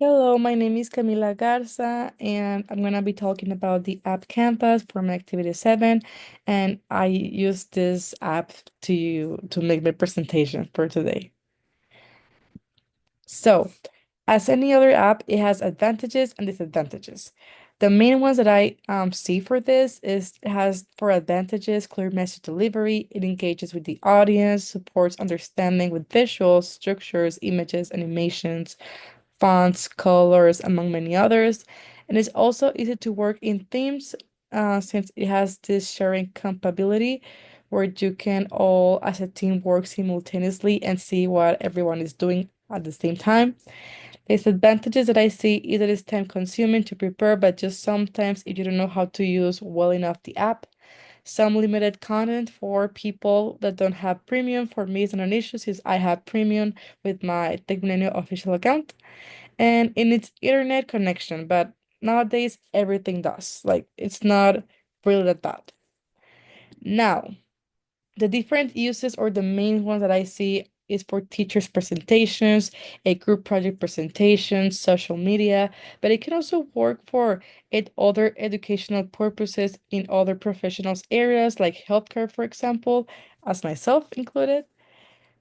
Hello, my name is Camila Garza, and I'm gonna be talking about the app Canvas for my Activity 7. And I use this app to make my presentation for today. So, as any other app, it has advantages and disadvantages. The main ones that I see for this is it has for advantages clear message delivery, it engages with the audience, supports understanding with visuals, structures, images, animations, fonts, colors, among many others. And it's also easy to work in themes since it has this sharing compatibility where you can all as a team work simultaneously and see what everyone is doing at the same time. Disadvantages that I see is that it's time consuming to prepare, but just sometimes if you don't know how to use well enough the app. Some limited content for people that don't have premium. For me, it's not an issue since I have premium with my Tecmilenio official account and in its internet connection. But nowadays, everything does. Like, it's not really that bad. Now, the different uses or the main ones that I see is for teachers' presentations, a group project presentation, social media, but it can also work for other educational purposes in other professionals areas like healthcare, for example, as myself included.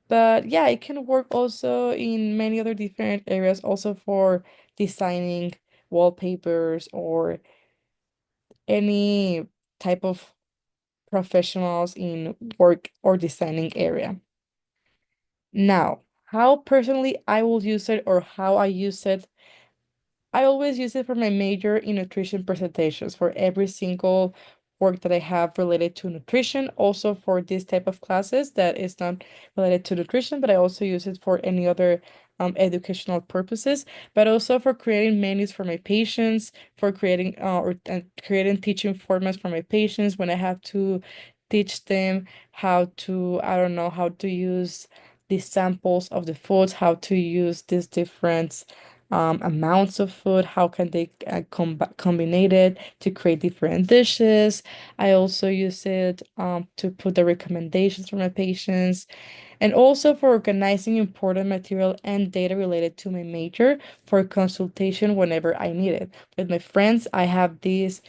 But yeah, it can work also in many other different areas, also for designing wallpapers or any type of professionals in work or designing area. Now, how personally I will use it or how I use it, I always use it for my major in nutrition presentations for every single work that I have related to nutrition. Also for this type of classes that is not related to nutrition, but I also use it for any other educational purposes, but also for creating menus for my patients, for creating creating teaching formats for my patients when I have to teach them how to, I don't know, how to use the samples of the foods, how to use these different amounts of food, how can they combine it to create different dishes. I also use it to put the recommendations for my patients and also for organizing important material and data related to my major for consultation whenever I need it. With my friends, I have these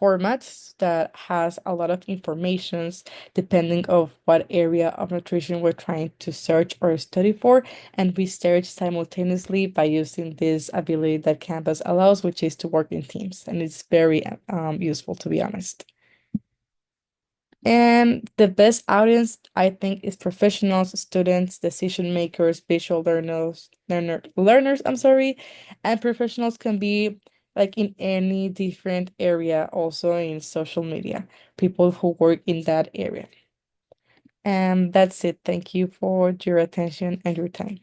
formats that has a lot of informations depending of what area of nutrition we're trying to search or study for, and we search simultaneously by using this ability that Canvas allows, which is to work in teams, and it's very useful, to be honest. And the best audience, I think, is professionals, students, decision makers, visual learners, I'm sorry, and professionals can be like in any different area, also in social media, people who work in that area. And that's it. Thank you for your attention and your time.